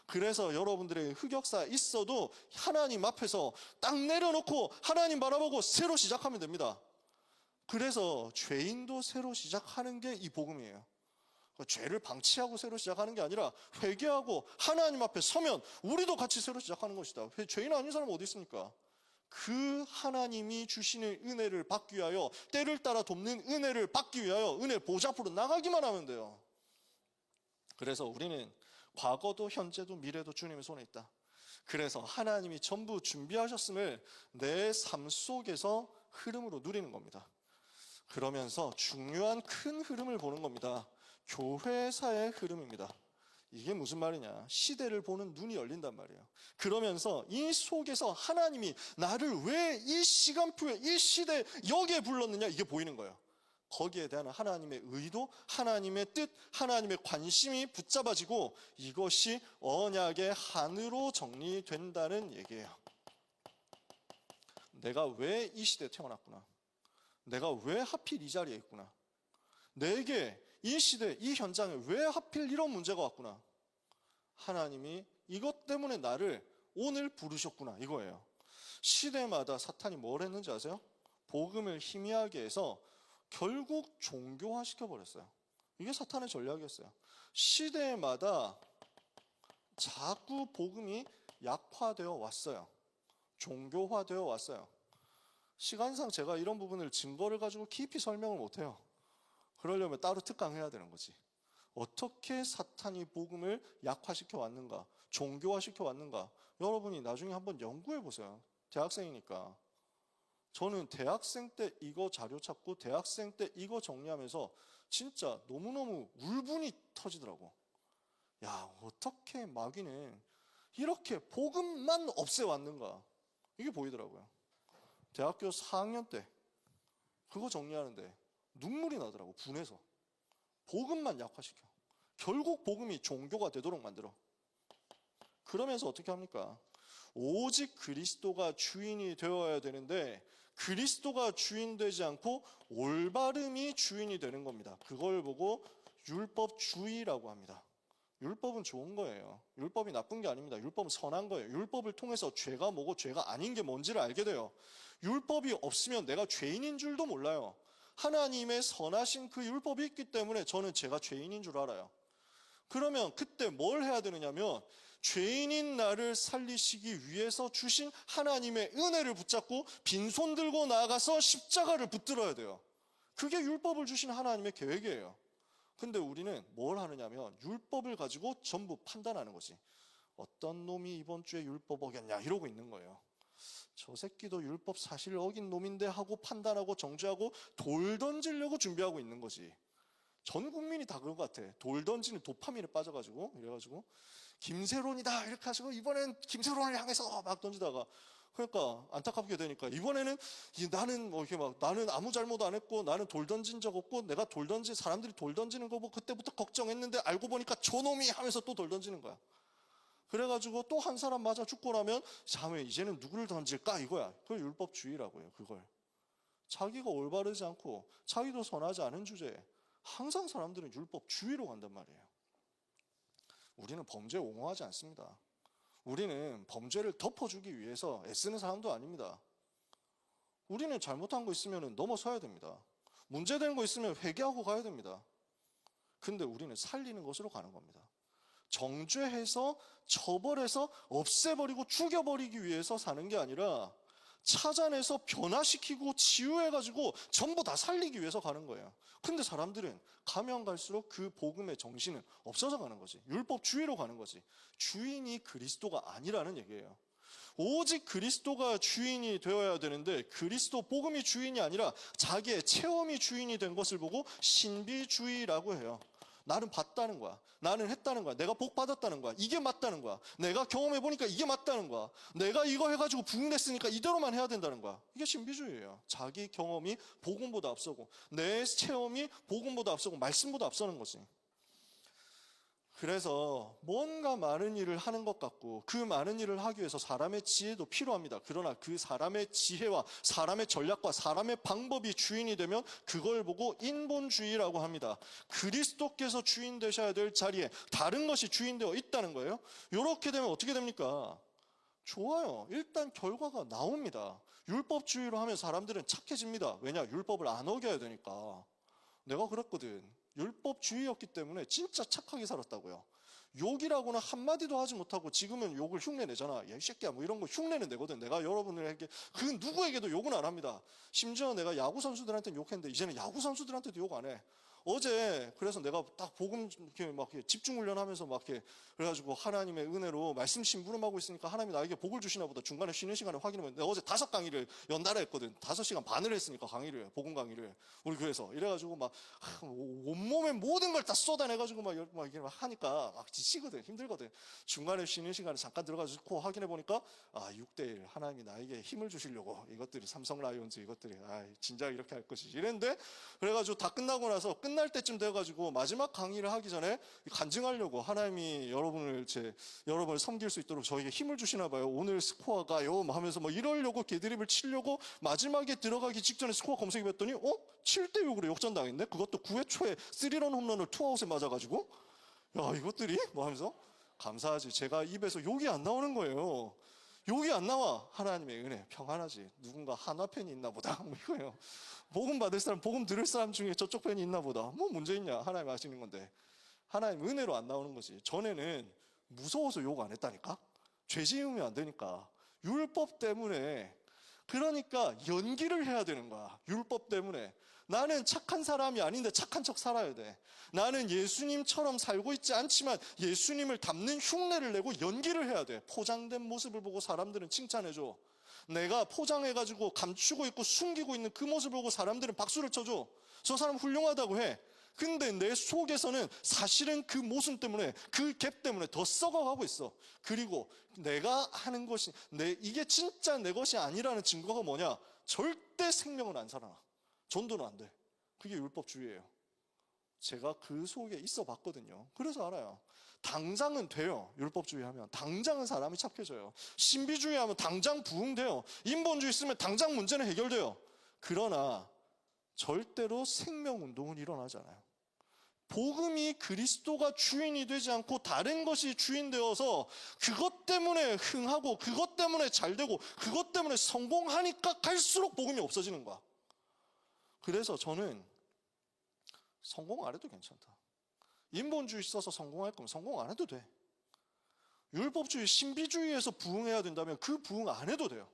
그래서 여러분들의 흑역사 있어도 하나님 앞에서 딱 내려놓고 하나님 바라보고 새로 시작하면 됩니다. 그래서 죄인도 새로 시작하는 게 이 복음이에요. 죄를 방치하고 새로 시작하는 게 아니라 회개하고 하나님 앞에 서면 우리도 같이 새로 시작하는 것이다. 죄인 아닌 사람은 어디 있습니까? 그 하나님이 주시는 은혜를 받기 위하여, 때를 따라 돕는 은혜를 받기 위하여 은혜 보좌 앞으로 나가기만 하면 돼요. 그래서 우리는 과거도 현재도 미래도 주님의 손에 있다. 그래서 하나님이 전부 준비하셨음을 내 삶 속에서 흐름으로 누리는 겁니다. 그러면서 중요한 큰 흐름을 보는 겁니다. 교회사의 흐름입니다. 이게 무슨 말이냐? 시대를 보는 눈이 열린단 말이에요. 그러면서 이 속에서 하나님이 나를 왜 이 시간표에, 이 시대에 여기에 불렀느냐, 이게 보이는 거예요. 거기에 대한 하나님의 의도, 하나님의 뜻, 하나님의 관심이 붙잡아지고 이것이 언약의 한으로 정리된다는 얘기예요. 내가 왜 이 시대에 태어났구나, 내가 왜 하필 이 자리에 있구나, 내게 이 시대, 이 현장에 왜 하필 이런 문제가 왔구나, 하나님이 이것 때문에 나를 오늘 부르셨구나, 이거예요. 시대마다 사탄이 뭘 했는지 아세요? 복음을 희미하게 해서 결국 종교화 시켜버렸어요. 이게 사탄의 전략이었어요. 시대마다 자꾸 복음이 약화되어 왔어요. 종교화되어 왔어요. 시간상 제가 이런 부분을 증거를 가지고 깊이 설명을 못해요. 그러려면 따로 특강해야 되는 거지. 어떻게 사탄이 복음을 약화시켜 왔는가, 종교화시켜 왔는가, 여러분이 나중에 한번 연구해 보세요. 대학생이니까. 저는 대학생 때 이거 자료 찾고 대학생 때 이거 정리하면서 진짜 너무너무 울분이 터지더라고. 야, 어떻게 마귀는 이렇게 복음만 없애왔는가, 이게 보이더라고요. 대학교 4학년 때 그거 정리하는데 눈물이 나더라고. 분해서 복음만 약화시켜. 결국 복음이 종교가 되도록 만들어. 그러면서 어떻게 합니까? 오직 그리스도가 주인이 되어야 되는데 그리스도가 주인 되지 않고 올바름이 주인이 되는 겁니다. 그걸 보고 율법주의라고 합니다. 율법은 좋은 거예요. 율법이 나쁜 게 아닙니다. 율법은 선한 거예요. 율법을 통해서 죄가 뭐고 죄가 아닌 게 뭔지를 알게 돼요. 율법이 없으면 내가 죄인인 줄도 몰라요. 하나님의 선하신 그 율법이 있기 때문에 저는 제가 죄인인 줄 알아요. 그러면 그때 뭘 해야 되느냐면 죄인인 나를 살리시기 위해서 주신 하나님의 은혜를 붙잡고 빈손 들고 나가서 십자가를 붙들어야 돼요. 그게 율법을 주신 하나님의 계획이에요. 근데 우리는 뭘 하느냐면 율법을 가지고 전부 판단하는 거지. 어떤 놈이 이번 주에 율법 어겼냐 이러고 있는 거예요. 저 새끼도 율법 사실 어긴 놈인데 하고 판단하고 정죄하고 돌 던지려고 준비하고 있는 거지. 전 국민이 다 그런 것 같아. 돌 던지는 도파민에 빠져가지고 이래가지고 김세론이다 이렇게 하시고 이번엔 김세론을 향해서 막 던지다가, 그러니까 안타깝게 되니까 이번에는 나는 뭐 이렇게 막 나는 아무 잘못 안 했고 나는 돌 던진 적 없고 내가 돌 던진 사람들이 돌 던지는 거 보고 그때부터 걱정했는데 알고 보니까 저놈이 하면서 또 돌 던지는 거야. 그래가지고 또 한 사람 맞아 죽고 나면 자매 이제는 누구를 던질까 이거야. 그걸 율법주의라고 해요. 그걸 자기가 올바르지 않고 자기도 선하지 않은 주제에 항상 사람들은 율법주의로 간단 말이에요. 우리는 범죄에 옹호하지 않습니다. 우리는 범죄를 덮어주기 위해서 애쓰는 사람도 아닙니다. 우리는 잘못한 거 있으면 넘어서야 됩니다. 문제된 거 있으면 회개하고 가야 됩니다. 근데 우리는 살리는 것으로 가는 겁니다. 정죄해서 처벌해서 없애버리고 죽여버리기 위해서 사는 게 아니라 찾아내서 변화시키고 치유해가지고 전부 다 살리기 위해서 가는 거예요. 근데 사람들은 가면 갈수록 그 복음의 정신은 없어져 가는 거지. 율법주의로 가는 거지. 주인이 그리스도가 아니라는 얘기예요. 오직 그리스도가 주인이 되어야 되는데 그리스도 복음이 주인이 아니라 자기의 체험이 주인이 된 것을 보고 신비주의라고 해요. 나는 봤다는 거야. 나는 했다는 거야. 내가 복 받았다는 거야. 이게 맞다는 거야. 내가 경험해 보니까 이게 맞다는 거야. 내가 이거 해가지고 부흥됐으니까 이대로만 해야 된다는 거야. 이게 신비주의예요. 자기 경험이 복음보다 앞서고 내 체험이 복음보다 앞서고 말씀보다 앞서는 거지. 그래서 뭔가 많은 일을 하는 것 같고 그 많은 일을 하기 위해서 사람의 지혜도 필요합니다. 그러나 그 사람의 지혜와 사람의 전략과 사람의 방법이 주인이 되면 그걸 보고 인본주의라고 합니다. 그리스도께서 주인 되셔야 될 자리에 다른 것이 주인되어 있다는 거예요. 이렇게 되면 어떻게 됩니까? 좋아요. 일단 결과가 나옵니다. 율법주의로 하면 사람들은 착해집니다. 왜냐? 율법을 안 어겨야 되니까. 내가 그랬거든. 율법주의였기 때문에 진짜 착하게 살았다고요. 욕이라고는 한마디도 하지 못하고 지금은 욕을 흉내내잖아. 야, 이 새끼야, 뭐 이런 거 흉내는 내거든. 내가 여러분들에게, 그 누구에게도 욕은 안 합니다. 심지어 내가 야구 선수들한테는 욕했는데 이제는 야구 선수들한테도 욕 안 해. 어제 그래서 내가 딱 복음 이렇게 막 이렇게 집중 훈련하면서 막 이렇게 그래가지고 하나님의 은혜로 말씀 심부름하고 있으니까 하나님이 나에게 복을 주시나 보다. 중간에 쉬는 시간에 확인하면 내가 어제 5강의를 연달아 했거든. 5시간 반을 했으니까 강의를, 복음 강의를 우리 교회에서. 이래가지고 막 온몸에 모든 걸 다 쏟아내가지고 막 이렇게 막 하니까 막 지치거든, 힘들거든. 중간에 쉬는 시간에 잠깐 들어가지고 확인해 보니까 6대1 하나님이 나에게 힘을 주시려고 이것들이 삼성 라이온즈 이것들이 진작 이렇게 할 것이지 이랬는데, 그래가지고 다 끝나고 나서 끝날 때쯤 돼가지고 마지막 강의를 하기 전에 간증하려고 하나님이 여러분을 섬길 수 있도록 저에게 힘을 주시나 봐요. 오늘 스코어가요 하면서 뭐 이러려고 개드립을 치려고 마지막에 들어가기 직전에 스코어 검색해봤더니 7대6으로 역전당했네. 그것도 9회 초에 3런 홈런을 투아웃에 맞아가지고 야, 이것들이 뭐 하면서 감사하지. 제가 입에서 욕이 안 나오는 거예요. 욕이 안 나와. 하나님의 은혜 평안하지. 누군가 한화 팬이 있나 보다 뭐 이거예요. 복음 받을 사람, 복음 들을 사람 중에 저쪽 팬이 있나 보다. 뭐 문제 있냐. 하나님 아시는 건데. 하나님 은혜로 안 나오는 거지. 전에는 무서워서 욕 안 했다니까. 죄 지으면 안 되니까. 율법 때문에. 그러니까 연기를 해야 되는 거야. 율법 때문에. 나는 착한 사람이 아닌데 착한 척 살아야 돼. 나는 예수님처럼 살고 있지 않지만 예수님을 닮는 흉내를 내고 연기를 해야 돼. 포장된 모습을 보고 사람들은 칭찬해줘. 내가 포장해가지고 감추고 있고 숨기고 있는 그 모습을 보고 사람들은 박수를 쳐줘. 저 사람 훌륭하다고 해. 근데 내 속에서는 사실은 그 모습 때문에, 그 갭 때문에 더 썩어가고 있어. 그리고 내가 하는 것이 이게 진짜 내 것이 아니라는 증거가 뭐냐? 절대 생명은 안 살아나. 전도는 안 돼. 그게 율법주의예요. 제가 그 속에 있어 봤거든요. 그래서 알아요. 당장은 돼요. 율법주의 하면 당장은 사람이 착해져요. 신비주의 하면 당장 부흥돼요. 인본주의 쓰면 당장 문제는 해결돼요. 그러나 절대로 생명운동은 일어나잖아요. 복음이 그리스도가 주인이 되지 않고 다른 것이 주인 되어서 그것 때문에 흥하고 그것 때문에 잘되고 그것 때문에 성공하니까 갈수록 복음이 없어지는 거야. 그래서 저는 성공 안 해도 괜찮다. 인본주의 써서 성공할 거면 성공 안 해도 돼. 율법주의, 신비주의에서 부흥해야 된다면 그 부흥 안 해도 돼요.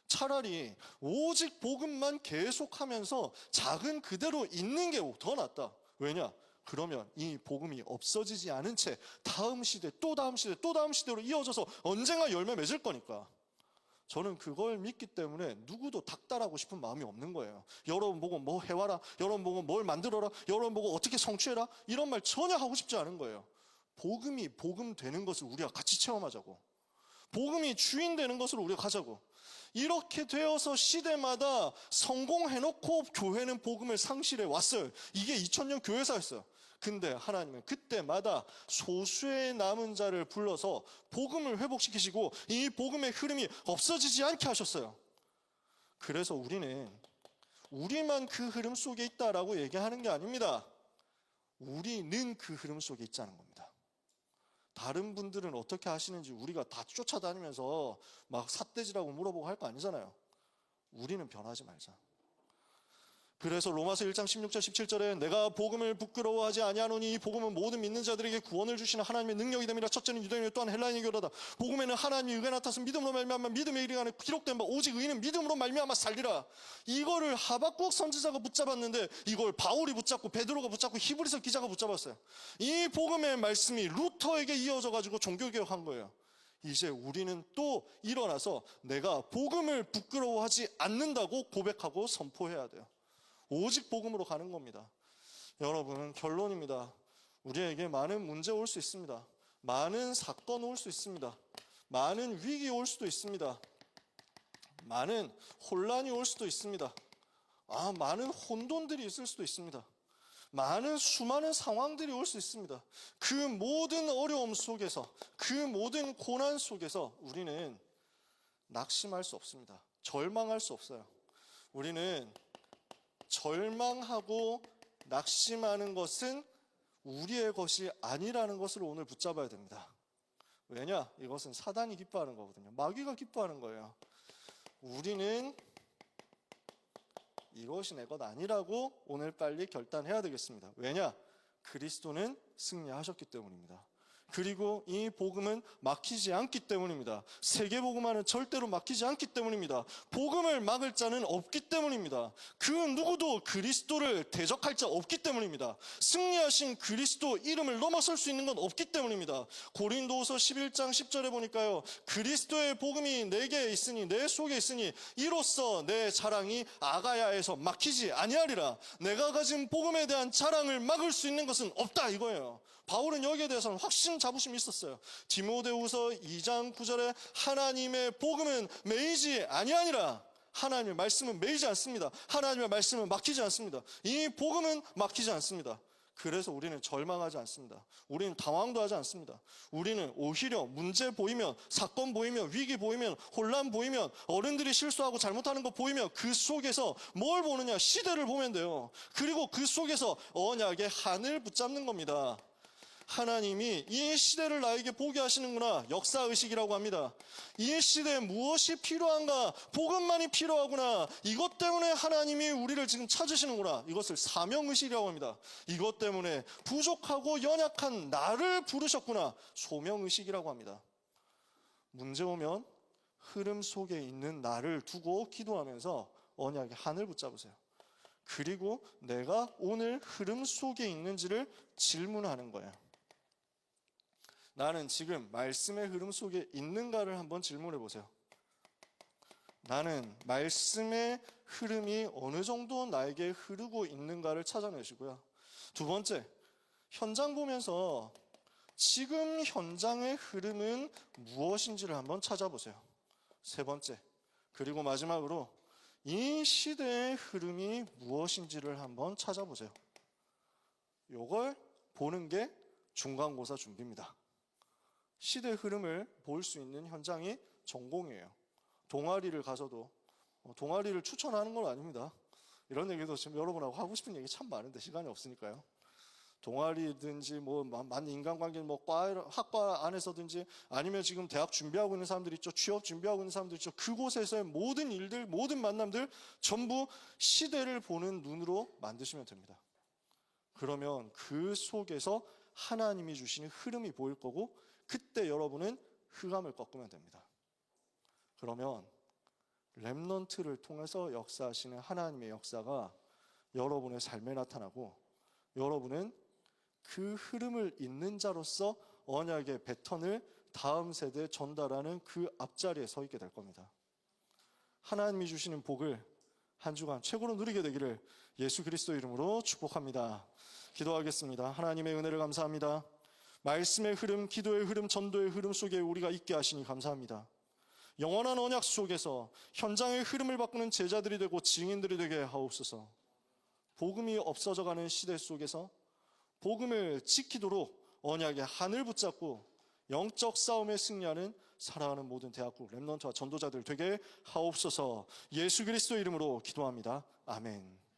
차라리 오직 복음만 계속하면서 작은 그대로 있는 게 더 낫다. 왜냐? 그러면 이 복음이 없어지지 않은 채 다음 시대, 또 다음 시대, 또 다음 시대로 이어져서 언젠가 열매 맺을 거니까. 저는 그걸 믿기 때문에 누구도 닥달하고 싶은 마음이 없는 거예요. 여러분 보고 뭐 해와라, 여러분 보고 뭘 만들어라, 여러분 보고 어떻게 성취해라, 이런 말 전혀 하고 싶지 않은 거예요. 복음이 복음 되는 것을 우리가 같이 체험하자고. 복음이 주인 되는 것으로 우리가 가자고. 이렇게 되어서 시대마다 성공해놓고 교회는 복음을 상실해 왔어요. 이게 2000년 교회사였어요. 근데 하나님은 그때마다 소수의 남은 자를 불러서 복음을 회복시키시고 이 복음의 흐름이 없어지지 않게 하셨어요. 그래서 우리만 그 흐름 속에 있다라고 얘기하는 게 아닙니다. 우리는 그 흐름 속에 있자는 겁니다. 다른 분들은 어떻게 하시는지 우리가 다 쫓아다니면서 막 삿대질하고 물어보고 할 거 아니잖아요. 우리는 변하지 말자. 그래서 로마서 1장 16절 17절에 내가 복음을 부끄러워하지 아니하노니 이 복음은 모든 믿는 자들에게 구원을 주시는 하나님의 능력이 됨이라. 첫째는 유대인이요 또한 헬라인이교로다. 복음에는 하나님의 의가 나타서 믿음으로 말미암아 믿음의 일이 안에 기록된 바 오직 의인은 믿음으로 말미암아 살리라. 이거를 하박국 선지자가 붙잡았는데 이걸 바울이 붙잡고 베드로가 붙잡고 히브리서 기자가 붙잡았어요. 이 복음의 말씀이 루터에게 이어져 가지고 종교개혁한 거예요. 이제 우리는 또 일어나서 내가 복음을 부끄러워하지 않는다고 고백하고 선포해야 돼요. 오직 복음으로 가는 겁니다. 여러분, 결론입니다. 우리에게 많은 문제 올 수 있습니다. 많은 사건 올 수 있습니다. 많은 위기 올 수도 있습니다. 많은 혼란이 올 수도 있습니다. 많은 혼돈들이 있을 수도 있습니다. 수많은 상황들이 올 수 있습니다. 그 모든 어려움 속에서, 그 모든 고난 속에서 우리는 낙심할 수 없습니다. 절망할 수 없어요. 우리는 절망하고 낙심하는 것은 우리의 것이 아니라는 것을 오늘 붙잡아야 됩니다. 왜냐? 이것은 사단이 기뻐하는 거거든요. 마귀가 기뻐하는 거예요. 우리는 이것이 내 것 아니라고 오늘 빨리 결단해야 되겠습니다. 왜냐? 그리스도는 승리하셨기 때문입니다. 그리고 이 복음은 막히지 않기 때문입니다. 세계복음화는 절대로 막히지 않기 때문입니다. 복음을 막을 자는 없기 때문입니다. 그 누구도 그리스도를 대적할 자 없기 때문입니다. 승리하신 그리스도 이름을 넘어설 수 있는 건 없기 때문입니다. 고린도후서 11장 10절에 보니까요, 그리스도의 복음이 내게 있으니, 내 속에 있으니 이로써 내 자랑이 아가야에서 막히지 아니하리라. 내가 가진 복음에 대한 자랑을 막을 수 있는 것은 없다, 이거예요. 바울은 여기에 대해서는 확신 자부심이 있었어요. 디모데후서 2장 9절에 하나님의 복음은 매이지 아니하니라. 하나님의 말씀은 매이지 않습니다. 하나님의 말씀은 막히지 않습니다. 이 복음은 막히지 않습니다. 그래서 우리는 절망하지 않습니다. 우리는 당황도 하지 않습니다. 우리는 오히려 문제 보이면, 사건 보이면, 위기 보이면, 혼란 보이면, 어른들이 실수하고 잘못하는 거 보이면 그 속에서 뭘 보느냐? 시대를 보면 돼요. 그리고 그 속에서 언약의 한을 붙잡는 겁니다. 하나님이 이 시대를 나에게 보게 하시는구나. 역사의식이라고 합니다. 이 시대에 무엇이 필요한가? 복음만이 필요하구나. 이것 때문에 하나님이 우리를 지금 찾으시는구나. 이것을 사명의식이라고 합니다. 이것 때문에 부족하고 연약한 나를 부르셨구나. 소명의식이라고 합니다. 문제 오면 흐름 속에 있는 나를 두고 기도하면서 언약의 한을 붙잡으세요. 그리고 내가 오늘 흐름 속에 있는지를 질문하는 거예요. 나는 지금 말씀의 흐름 속에 있는가를 한번 질문해 보세요. 나는 말씀의 흐름이 어느 정도 나에게 흐르고 있는가를 찾아내시고요. 두 번째, 현장 보면서 지금 현장의 흐름은 무엇인지를 한번 찾아보세요. 세 번째, 그리고 마지막으로 이 시대의 흐름이 무엇인지를 한번 찾아보세요. 이걸 보는 게 중간고사 준비입니다. 시대 흐름을 볼 수 있는 현장이 전공이에요. 동아리를 가서도, 동아리를 추천하는 건 아닙니다. 이런 얘기도 지금 여러분하고 하고 싶은 얘기 참 많은데 시간이 없으니까요. 동아리든지 인간관계 학과 안에서든지 아니면 지금 대학 준비하고 있는 사람들 있죠. 취업 준비하고 있는 사람들 있죠. 그곳에서의 모든 일들, 모든 만남들 전부 시대를 보는 눈으로 만드시면 됩니다. 그러면 그 속에서 하나님이 주시는 흐름이 보일 거고 그때 여러분은 흑암을 꺾으면 됩니다. 그러면 렘넌트를 통해서 역사하시는 하나님의 역사가 여러분의 삶에 나타나고 여러분은 그 흐름을 잇는 자로서 언약의 배턴을 다음 세대에 전달하는 그 앞자리에 서 있게 될 겁니다. 하나님이 주시는 복을 한 주간 최고로 누리게 되기를 예수 그리스도 이름으로 축복합니다. 기도하겠습니다. 하나님의 은혜를 감사합니다. 말씀의 흐름, 기도의 흐름, 전도의 흐름 속에 우리가 있게 하시니 감사합니다. 영원한 언약 속에서 현장의 흐름을 바꾸는 제자들이 되고 증인들이 되게 하옵소서. 복음이 없어져가는 시대 속에서 복음을 지키도록 언약의 한을 붙잡고 영적 싸움에 승리하는 살아가는 모든 대학국 렘넌트와 전도자들 되게 하옵소서. 예수 그리스도 이름으로 기도합니다. 아멘.